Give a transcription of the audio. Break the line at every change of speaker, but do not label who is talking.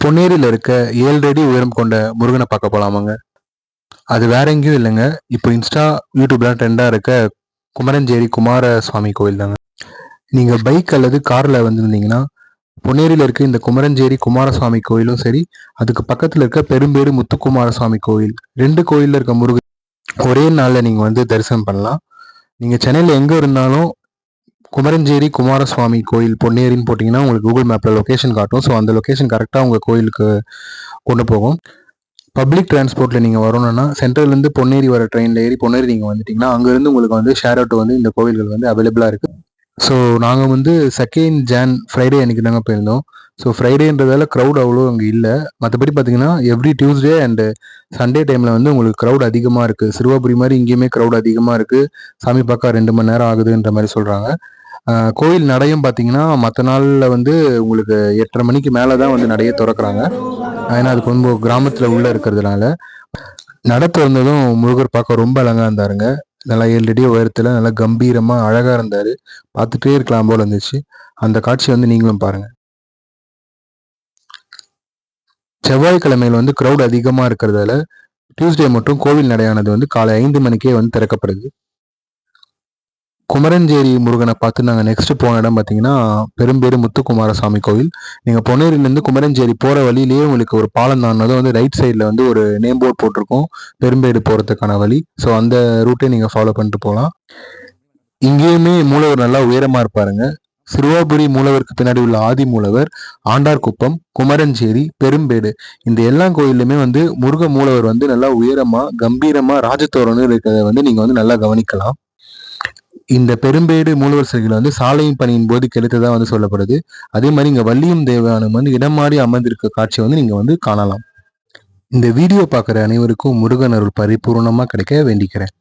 பொன்னேரியில் இருக்க 7 அடி உயரம் கொண்ட முருகனை பார்க்க போலாமாங்க. அது வேற எங்கேயும் இல்லைங்க. இப்போ இன்ஸ்டா யூடியூப்லாம் ட்ரெண்டாக இருக்க குமரஞ்சேரி குமார சுவாமி கோயில் தாங்க. நீங்கள் பைக் அல்லது காரில் வந்திருந்தீங்கன்னா பொன்னேரியில் இருக்க இந்த குமரஞ்சேரி குமாரசுவாமி கோயிலும் சரி, அதுக்கு பக்கத்தில் இருக்க பெரும்பேடு முத்துக்குமாரசுவாமி கோயில், 2 கோயிலில் இருக்க முருகன் ஒரே நாளில் நீங்கள் வந்து தரிசனம் பண்ணலாம். நீங்கள் சென்னையில் எங்கே இருந்தாலும் குமரஞ்சேரி குமாரசுவாமி கோயில் பொன்னேரின்னு போட்டிங்கன்னா உங்களுக்கு கூகுள் மேப்பில் லொக்கேஷன் காட்டும். ஸோ அந்த லொக்கேஷன் கரெக்டாக உங்கள் கோயிலுக்கு கொண்டு போகும். பப்ளிக் டிரான்ஸ்போர்ட்டில் நீங்கள் வரணும்னா சென்ட்ரல்லேருந்து பொன்னேரி வர ட்ரெயினில் ஏறி பொன்னேரி நீங்கள் வந்துட்டிங்கன்னா அங்கேருந்து உங்களுக்கு வந்து ஷேர் ஆட்டோ வந்து இந்த கோவில்கள் வந்து அவைலபிளாக இருக்குது. ஸோ நாங்கள் வந்து 2nd Jan ஃப்ரைடே அன்றைக்கி தாங்க போயிருந்தோம். ஸோ ஃப்ரைடேன்றதால க்ரௌட் அவ்வளோ அங்கே இல்லை. மற்றபடி பார்த்தீங்கன்னா எவ்ரி டியூஸ்டே அண்டு சண்டே டைமில் வந்து உங்களுக்கு க்ரௌட் அதிகமாக இருக்குது. சிறுவாபுரி மாதிரி இங்கேயுமே க்ரௌட் அதிகமாக இருக்குது. சாமி பார்க்க 2 மணி நேரம் ஆகுதுன்ற மாதிரி சொல்கிறாங்க. கோயில் நடையும் பார்த்தீங்கன்னா மற்ற நாளில் வந்து உங்களுக்கு 8:30 மணிக்கு மேலே தான் வந்து நடையை திறக்கிறாங்க. ஏன்னா அது ரொம்ப கிராமத்தில் உள்ளே இருக்கிறதுனால. நட திறந்ததும் முருகர் பார்க்க ரொம்ப அழகாக இருந்தாருங்க. நல்லா 7 அடி உயரத்தில் நல்லா கம்பீரமாக அழகாக இருந்தார். பார்த்துட்டே இருக்கலாம் போல் இருந்துச்சு. அந்த காட்சியை வந்து நீங்களும் பாருங்கள். செவ்வாய்க்கிழமையில் வந்து க்ரௌட் அதிகமாக இருக்கிறதால டியூஸ்டே மட்டும் கோவில் நடையானது வந்து காலை 5 மணிக்கே வந்து திறக்கப்படுது. குமரஞ்சேரி முருகனை பார்த்து நாங்கள் நெக்ஸ்ட் போன இடம் பார்த்தீங்கன்னா பெரும்பேடு முத்துக்குமாரசாமி கோவில். நீங்கள் பொன்னேரியிலேருந்து குமரஞ்சேரி போகிற வழியிலேயே உங்களுக்கு ஒரு பாலம் தாண்டினதும் வந்து ரைட் சைடில் வந்து ஒரு நேம் போர்ட் போட்டிருக்கோம், பெரும்பேடு போகிறதுக்கான வழி. ஸோ அந்த ரூட்டை நீங்கள் ஃபாலோ பண்ணிட்டு போகலாம். இங்கேயுமே மூலவர் நல்லா உயரமாக இருப்பாருங்க. சிறுவாபுரி மூலவருக்கு பின்னாடி உள்ள ஆதி மூலவர், ஆண்டார்குப்பம், குமரஞ்சேரி, பெரும்பேடு இந்த எல்லா கோயிலுமே வந்து முருக மூலவர் வந்து நல்லா உயரமாக கம்பீரமாக ராஜதோரணம் இருக்கிறத வந்து நீங்கள் வந்து நல்லா கவனிக்கலாம். இந்த பெரும்பேடு மூலவர் சிலைகள் வந்து சாலையின் பணியின் போது கிடைத்ததா வந்து சொல்லப்படுது. அதே மாதிரி இங்க வள்ளியும் தேவானும் வந்து இடம் மாறி அமர்ந்திருக்க காட்சியை வந்து நீங்க வந்து காணலாம். இந்த வீடியோ பார்க்குற அனைவருக்கும் முருகன் அருள் பரிபூர்ணமா கிடைக்க வேண்டிக்கிறேன்.